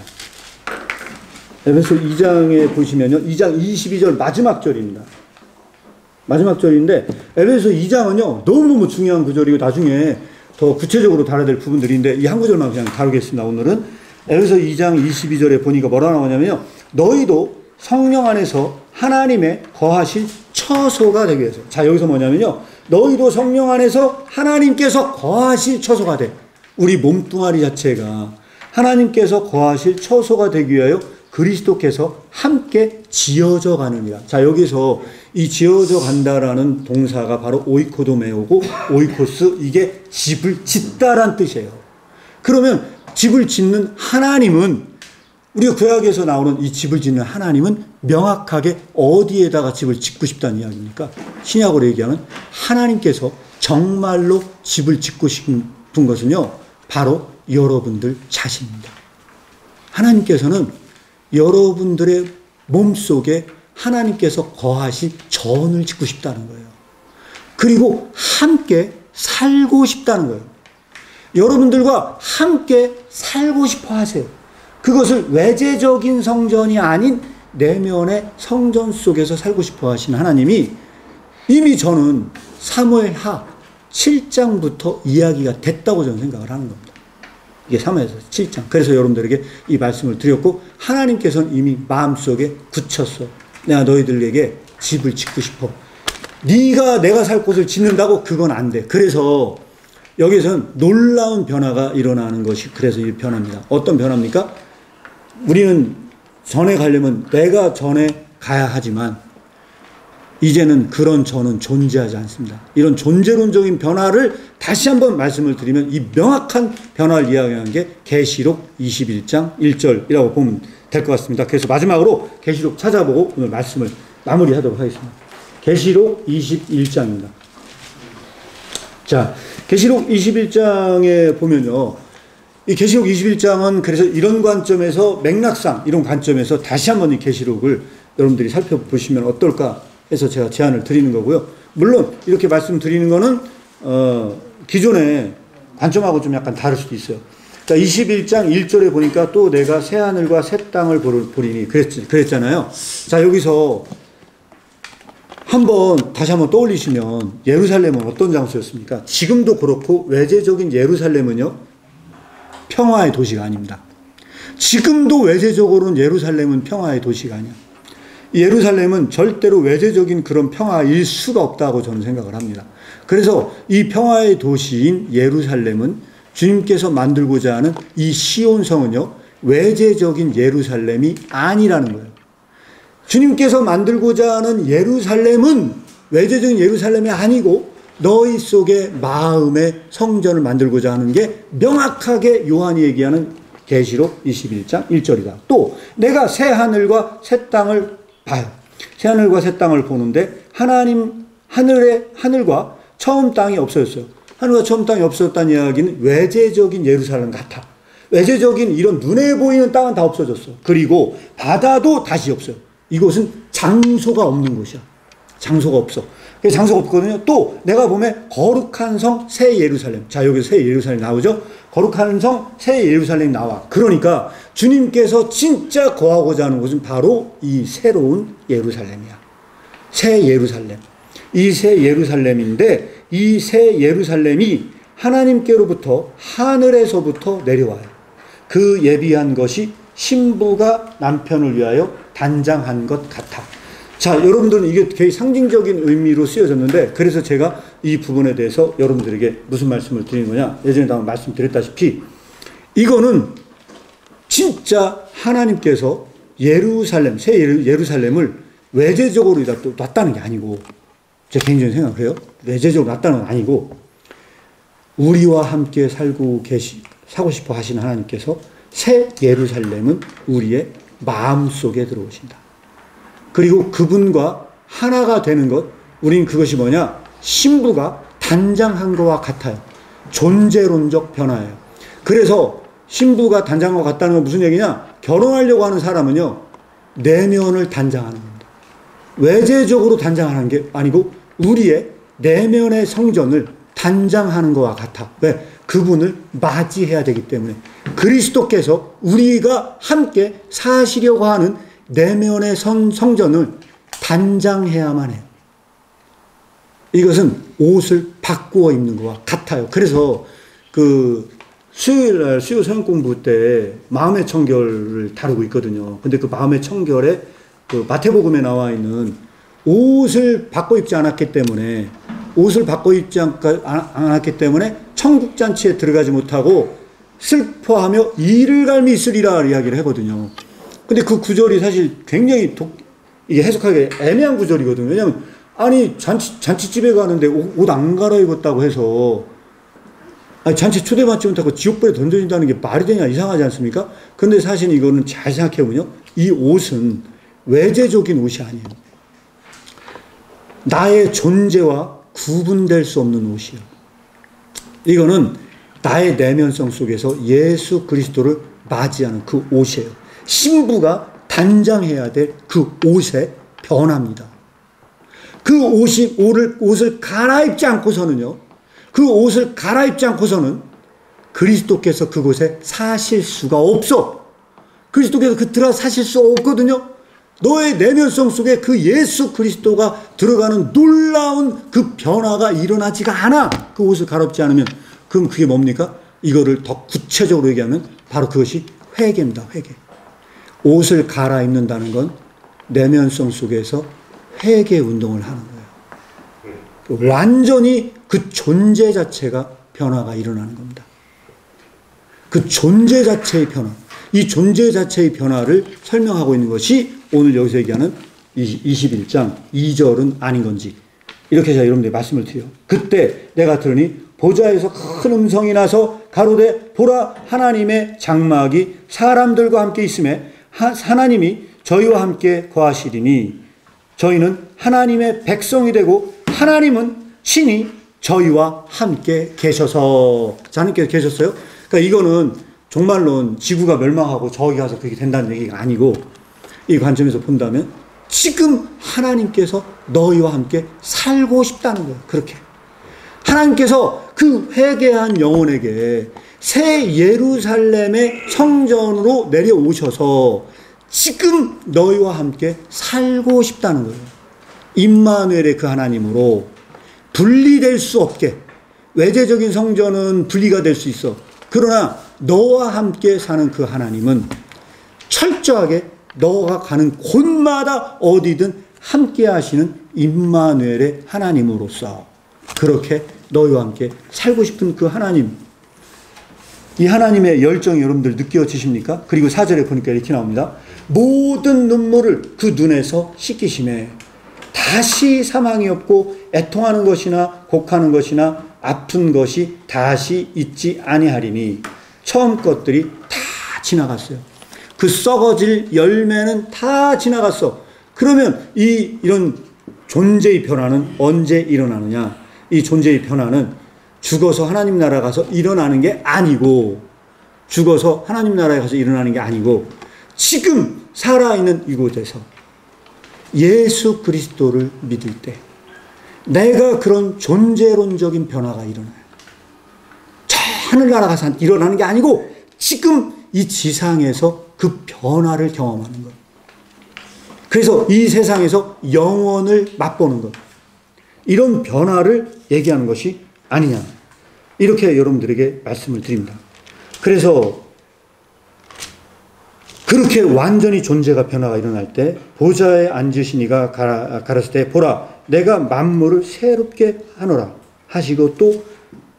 Speaker 1: 에베소 2장에 보시면요. 2장 22절 마지막 절입니다. 마지막 절인데 에베소 2장은요. 너무너무 중요한 구절이고 나중에 더 구체적으로 다뤄야 될 부분들인데 이 한 구절만 그냥 다루겠습니다. 오늘은 에베소 2장 22절에 보니까 뭐라 나오냐면요. 너희도 성령 안에서 하나님의 거하실 처소가 되기 위해서. 자, 여기서 뭐냐면요. 너희도 성령 안에서 하나님께서 거하실 처소가 돼. 우리 몸뚱아리 자체가 하나님께서 거하실 처소가 되기 위하여 그리스도께서 함께 지어져 가느니라. 자, 여기서 이 지어져 간다라는 동사가 바로 오이코도메오고 오이코스, 이게 집을 짓다란 뜻이에요. 그러면 집을 짓는 하나님은, 우리가 구약에서 나오는 이 집을 짓는 하나님은 명확하게 어디에다가 집을 짓고 싶다는 이야기입니까? 신약으로 얘기하면 하나님께서 정말로 집을 짓고 싶은 것은요, 바로 여러분들 자신입니다. 하나님께서는 여러분들의 몸속에 하나님께서 거하실 전을 짓고 싶다는 거예요. 그리고 함께 살고 싶다는 거예요. 여러분들과 함께 살고 싶어 하세요. 그것을 외재적인 성전이 아닌 내면의 성전 속에서 살고 싶어 하신 하나님이 이미 저는 사무엘하 7장부터 이야기가 됐다고 저는 생각을 하는 겁니다. 이게 사무엘하 7장. 그래서 여러분들에게 이 말씀을 드렸고 하나님께서는 이미 마음속에 굳혔어. 내가 너희들에게 집을 짓고 싶어. 네가 내가 살 곳을 짓는다고 그건 안 돼. 그래서 여기서는 놀라운 변화가 일어나는 것이 그래서 이 변화입니다. 어떤 변화입니까? 우리는 전에 가려면 내가 전에 가야 하지만 이제는 그런 저는 존재하지 않습니다. 이런 존재론적인 변화를 다시 한번 말씀을 드리면 이 명확한 변화를 이야기하는 게 계시록 21장 1절이라고 보면 될 것 같습니다. 그래서 마지막으로 계시록 찾아보고 오늘 말씀을 마무리하도록 하겠습니다. 계시록 21장입니다. 자, 계시록 21장에 보면요. 이 계시록 21장은 그래서 이런 관점에서 맥락상 이런 관점에서 다시 한번 이 계시록을 여러분들이 살펴보시면 어떨까 해서 제가 제안을 드리는 거고요. 물론 이렇게 말씀드리는 거는 기존의 관점하고 좀 약간 다를 수도 있어요. 자, 21장 1절에 보니까 또 내가 새 하늘과 새 땅을 보리니 그랬잖아요. 자, 여기서 다시 한번 떠올리시면 예루살렘은 어떤 장소였습니까? 지금도 그렇고 외재적인 예루살렘은요, 평화의 도시가 아닙니다. 지금도 외재적으로는 예루살렘은 평화의 도시가 아니야. 예루살렘은 절대로 외재적인 그런 평화일 수가 없다고 저는 생각을 합니다. 그래서 이 평화의 도시인 예루살렘은 주님께서 만들고자 하는 이 시온성은요, 외재적인 예루살렘이 아니라는 거예요. 주님께서 만들고자 하는 예루살렘은 외재적인 예루살렘이 아니고 너희 속의 마음의 성전을 만들고자 하는 게 명확하게 요한이 얘기하는 계시록 21장 1절이다. 또 내가 새 하늘과 새 땅을 봐요. 새 하늘과 새 땅을 보는데 하나님 하늘과 처음 땅이 없어졌어요. 하늘과 처음 땅이 없어졌다는 이야기는 외재적인 예루살렘 같아. 외재적인 이런 눈에 보이는 땅은 다 없어졌어. 그리고 바다도 다시 없어요. 이곳은 장소가 없는 곳이야. 장소가 없어. 장소가 없거든요. 또 내가 보면 거룩한 성 새 예루살렘. 자, 여기서 새 예루살렘 나오죠. 거룩한 성 새 예루살렘 나와. 그러니까 주님께서 진짜 거하고자 하는 곳은 바로 이 새로운 예루살렘이야. 새 예루살렘. 이 새 예루살렘인데 이 새 예루살렘이 하나님께로부터 하늘에서부터 내려와요. 그 예비한 것이 신부가 남편을 위하여 단장한 것 같아. 자, 여러분들은 이게 되게 상징적인 의미로 쓰여졌는데, 그래서 제가 이 부분에 대해서 여러분들에게 무슨 말씀을 드리는 거냐, 예전에 한번 말씀드렸다시피 이거는 진짜 하나님께서 예루살렘, 새 예루살렘을 외재적으로 놨다는 게 아니고, 제 개인적인 생각을 해요. 외재적으로 놨다는 건 아니고, 우리와 함께 사고 싶어 하시는 하나님께서 새 예루살렘은 우리의 마음속에 들어오신다. 그리고 그분과 하나가 되는 것, 우린 그것이 뭐냐? 신부가 단장한 것과 같아요. 존재론적 변화예요. 그래서 신부가 단장한 것 같다는 건 무슨 얘기냐? 결혼하려고 하는 사람은요, 내면을 단장하는 겁니다. 외재적으로 단장하는 게 아니고 우리의 내면의 성전을 단장하는 것과 같아. 왜? 그분을 맞이해야 되기 때문에. 그리스도께서 우리가 함께 사시려고 하는 내면의 성전을 단장해야만 해요. 이것은 옷을 바꾸어 입는 것과 같아요. 그래서 수요일 서영 공부 때 마음의 청결을 다루고 있거든요. 근데 그 마음의 청결에 마태복음에 나와 있는 옷을 바꿔 입지 않았기 때문에 천국잔치에 들어가지 못하고 슬퍼하며 이를 갈미 있으리라 이야기를 하거든요. 근데 그 구절이 사실 굉장히 이게 해석하기 애매한 구절이거든요. 왜냐면, 아니, 잔치집에 가는데 옷 안 갈아입었다고 해서, 아니, 잔치 초대받지 못하고 지옥불에 던져진다는 게 말이 되냐, 이상하지 않습니까? 근데 사실 이거는 잘 생각해보면요. 이 옷은 외재적인 옷이 아니에요. 나의 존재와 구분될 수 없는 옷이에요. 이거는 나의 내면성 속에서 예수 그리스도를 맞이하는 그 옷이에요. 신부가 단장해야 될 그 옷의 변화입니다. 그 옷을 갈아입지 않고서는요, 그 옷을 갈아입지 않고서는 그리스도께서 그곳에 사실 수가 없어. 그리스도께서 들어가 사실 수 없거든요. 너의 내면성 속에 그 예수 그리스도가 들어가는 놀라운 그 변화가 일어나지가 않아. 그 옷을 갈아입지 않으면. 그럼 그게 뭡니까? 이거를 더 구체적으로 얘기하면 바로 그것이 회개입니다. 회개. 옷을 갈아입는다는 건 내면성 속에서 회개 운동을 하는 거예요. 완전히 그 존재 자체가 변화가 일어나는 겁니다. 그 존재 자체의 변화. 이 존재 자체의 변화를 설명하고 있는 것이 오늘 여기서 얘기하는 21장 2절은 아닌 건지. 이렇게 제가 여러분들에게 말씀을 드려요. 그때 내가 들으니 보좌에서 큰 음성이 나서 가로되 보라 하나님의 장막이 사람들과 함께 있음에 하나님이 저희와 함께 거하시리니 저희는 하나님의 백성이 되고 하나님은 친히 저희와 함께 계셔서. 하나님께서 계셨어요? 그러니까 이거는 종말론 지구가 멸망하고 저기 가서 그렇게 된다는 얘기가 아니고, 이 관점에서 본다면 지금 하나님께서 너희와 함께 살고 싶다는 거예요. 그렇게 하나님께서 그 회개한 영혼에게 새 예루살렘의 성전으로 내려오셔서 지금 너희와 함께 살고 싶다는 거예요. 임마누엘의 그 하나님으로 분리될 수 없게. 외재적인 성전은 분리가 될 수 있어. 그러나 너와 함께 사는 그 하나님은 철저하게 너가 가는 곳마다 어디든 함께 하시는 임마누엘의 하나님으로서 그렇게 너희와 함께 살고 싶은 그 하나님. 이 하나님의 열정이 여러분들 느껴지십니까? 그리고 4절에 보니까 이렇게 나옵니다. 모든 눈물을 그 눈에서 씻기심에 다시 사망이 없고 애통하는 것이나 곡하는 것이나 아픈 것이 다시 있지 아니하리니. 처음 것들이 다 지나갔어요. 그 썩어질 열매는 다 지나갔어. 그러면 이런 존재의 변화는 언제 일어나느냐? 이 존재의 변화는 죽어서 하나님 나라 가서 일어나는 게 아니고, 죽어서 하나님 나라에 가서 일어나는 게 아니고, 지금 살아있는 이곳에서 예수 그리스도를 믿을 때 내가 그런 존재론적인 변화가 일어나요. 저 하늘나라 가서 일어나는 게 아니고 지금 이 지상에서 그 변화를 경험하는 것. 그래서 이 세상에서 영원을 맛보는 것. 이런 변화를 얘기하는 것이 아니냐. 이렇게 여러분들에게 말씀을 드립니다. 그래서 그렇게 완전히 존재가 변화가 일어날 때 보좌에 앉으신 이가 가라사대 때 보라 내가 만물을 새롭게 하노라 하시고 또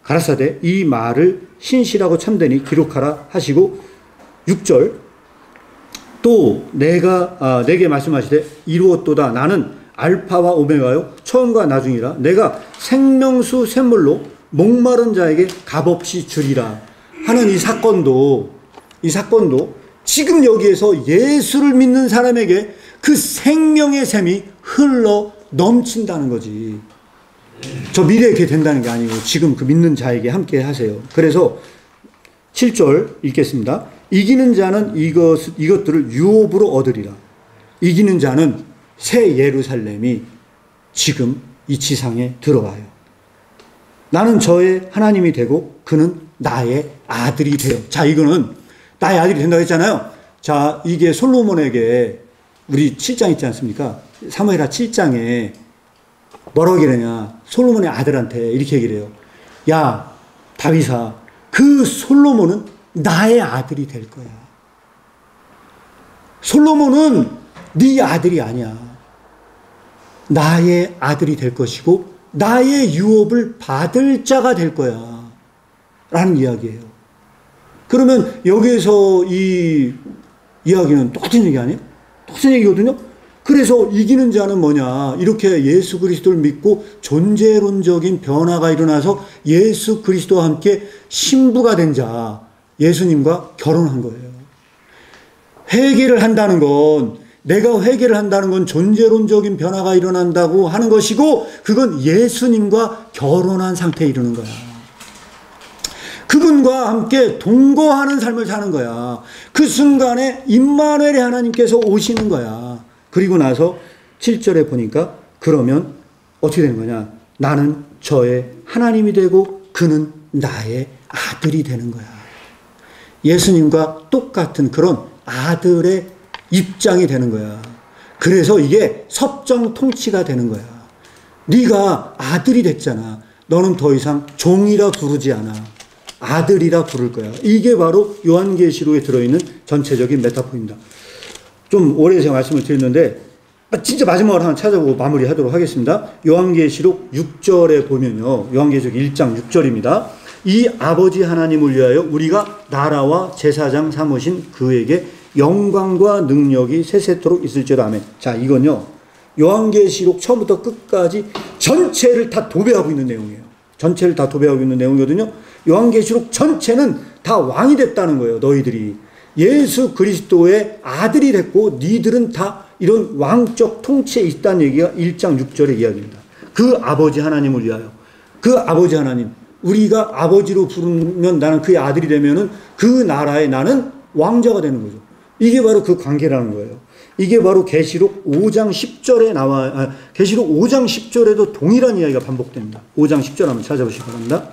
Speaker 1: 가라사대 이 말을 신실하고 참되니 기록하라 하시고 6절 또 내게 말씀하시되 이루었도다 나는 알파와 오메가요 처음과 나중이라 내가 생명수 샘물로 목마른 자에게 값없이 주리라 하는 이 사건도 지금 여기에서 예수를 믿는 사람에게 그 생명의 샘이 흘러 넘친다는 거지. 저 미래에 그게 된다는 게 아니고 지금 그 믿는 자에게 함께 하세요. 그래서 7절 읽겠습니다. 이기는 자는 이것들을 유업으로 얻으리라. 이기는 자는 새 예루살렘이 지금 이 지상에 들어와요. 나는 저의 하나님이 되고 그는 나의 아들이 돼요. 자, 이거는 나의 아들이 된다고 했잖아요. 자, 이게 솔로몬에게 우리 7장 있지 않습니까? 사무엘하 7장에 뭐라고 얘기하냐. 솔로몬의 아들한테 이렇게 얘기를 해요. 야, 다윗아, 그 솔로몬은 나의 아들이 될 거야. 솔로몬은 네 아들이 아니야. 나의 아들이 될 것이고 나의 유업을 받을 자가 될 거야. 라는 이야기예요. 그러면 여기에서 이 이야기는 똑같은 얘기 아니에요? 똑같은 얘기거든요? 그래서 이기는 자는 뭐냐? 이렇게 예수 그리스도를 믿고 존재론적인 변화가 일어나서 예수 그리스도와 함께 신부가 된 자, 예수님과 결혼한 거예요. 회개를 한다는 건, 내가 회개를 한다는 건 존재론적인 변화가 일어난다고 하는 것이고, 그건 예수님과 결혼한 상태에 이르는 거야. 그분과 함께 동거하는 삶을 사는 거야. 그 순간에 임마누엘의 하나님께서 오시는 거야. 그리고 나서 7절에 보니까 그러면 어떻게 되는 거냐? 나는 저의 하나님이 되고 그는 나의 아들이 되는 거야. 예수님과 똑같은 그런 아들의 입장이 되는 거야. 그래서 이게 섭정 통치가 되는 거야. 네가 아들이 됐잖아. 너는 더 이상 종이라 부르지 않아. 아들이라 부를 거야. 이게 바로 요한계시록에 들어있는 전체적인 메타포입니다. 좀 오래 제가 말씀을 드렸는데 진짜 마지막으로 하나 찾아보고 마무리하도록 하겠습니다. 요한계시록 6절에 보면요. 요한계시록 1장 6절입니다. 이 아버지 하나님을 위하여 우리가 나라와 제사장 삼으신 그에게 영광과 능력이 세세토록 있을지어다. 아멘. 자, 이건요. 요한계시록 처음부터 끝까지 전체를 다 도배하고 있는 내용이에요. 전체를 다 도배하고 있는 내용이거든요. 요한계시록 전체는 다 왕이 됐다는 거예요. 너희들이. 예수 그리스도의 아들이 됐고 니들은 다 이런 왕적 통치에 있다는 얘기가 1장 6절의 이야기입니다. 그 아버지 하나님을 위하여. 그 아버지 하나님. 우리가 아버지로 부르면 나는 그의 아들이 되면은 그 나라에 나는 왕자가 되는 거죠. 이게 바로 그 관계라는 거예요. 이게 바로 계시록 5장 10절에 계시록 5장 10절에도 동일한 이야기가 반복됩니다. 5장 10절 한번 찾아보시기 바랍니다.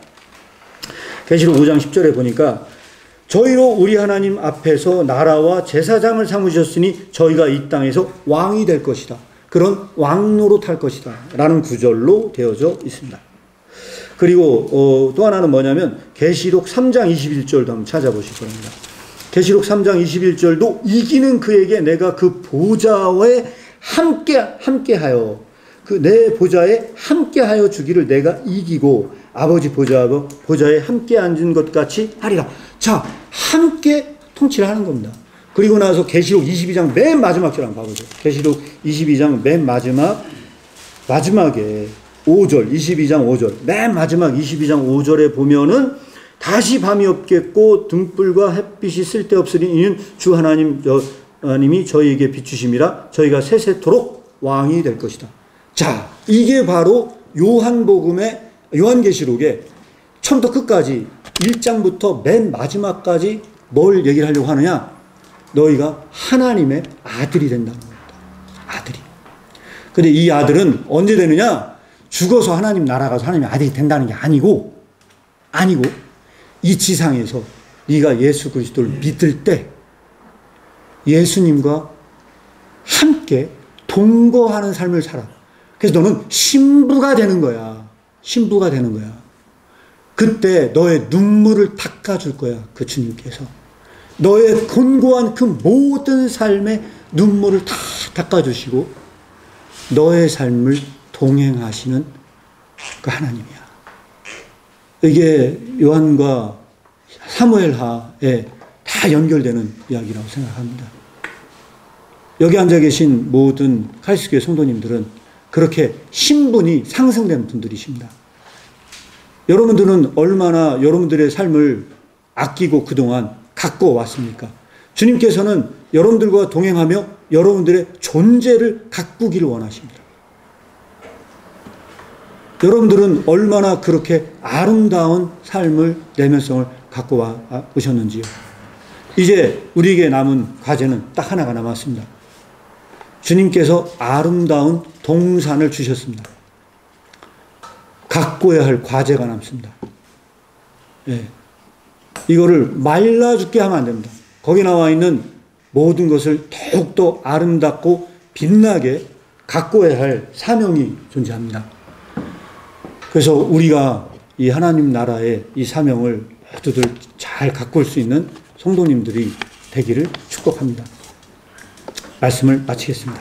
Speaker 1: 계시록 5장 10절에 보니까 저희로 우리 하나님 앞에서 나라와 제사장을 삼으셨으니 저희가 이 땅에서 왕이 될 것이다. 그런 왕노로 탈 것이다. 라는 구절로 되어져 있습니다. 그리고 또 하나는 뭐냐면 계시록 3장 21절도 한번 찾아보시기 바랍니다. 계시록 3장 21절도 이기는 그에게 내가 그 보좌에 함께하여 그 내 보좌에 함께하여 주기를 내가 이기고 아버지 보좌에 함께 앉은 것 같이 하리라. 자, 함께 통치를 하는 겁니다. 그리고 나서 계시록 22장 맨 마지막 절 한번 봐보죠. 계시록 22장 맨 마지막에 5절, 22장 5절, 맨 마지막 22장 5절에 보면은 다시 밤이 없겠고 등불과 햇빛이 쓸데없으니 이는 주 하나님이 저희에게 비추심이라 저희가 세세토록 왕이 될 것이다. 자, 이게 바로 요한복음의 요한계시록에 처음부터 끝까지 1장부터 맨 마지막까지 뭘 얘기를 하려고 하느냐? 너희가 하나님의 아들이 된다는 겁니다. 아들이. 근데 이 아들은 언제 되느냐? 죽어서 하나님 나라 가서 하나님의 아들이 된다는 게 아니고 이 지상에서 네가 예수 그리스도를 믿을 때 예수님과 함께 동거하는 삶을 살아. 그래서 너는 신부가 되는 거야. 신부가 되는 거야. 그때 너의 눈물을 닦아줄 거야. 그 주님께서. 너의 곤고한 그 모든 삶의 눈물을 다 닦아주시고 너의 삶을 동행하시는 그 하나님이야. 이게 요한과 사무엘하에 다 연결되는 이야기라고 생각합니다. 여기 앉아 계신 모든 카리스교회 성도님들은 그렇게 신분이 상승된 분들이십니다. 여러분들은 얼마나 여러분들의 삶을 아끼고 그동안 갖고 왔습니까? 주님께서는 여러분들과 동행하며 여러분들의 존재를 가꾸기를 원하십니다. 여러분들은 얼마나 그렇게 아름다운 삶을, 내면성을 갖고 오셨는지요. 이제 우리에게 남은 과제는 딱 하나가 남았습니다. 주님께서 아름다운 동산을 주셨습니다. 가꿔야 할 과제가 남습니다. 예. 이거를 말라 죽게 하면 안 됩니다. 거기 나와 있는 모든 것을 더욱더 아름답고 빛나게 가꿔야 할 사명이 존재합니다. 그래서 우리가 이 하나님 나라의 이 사명을 모두들 잘 가꿀 수 있는 성도님들이 되기를 축복합니다. 말씀을 마치겠습니다.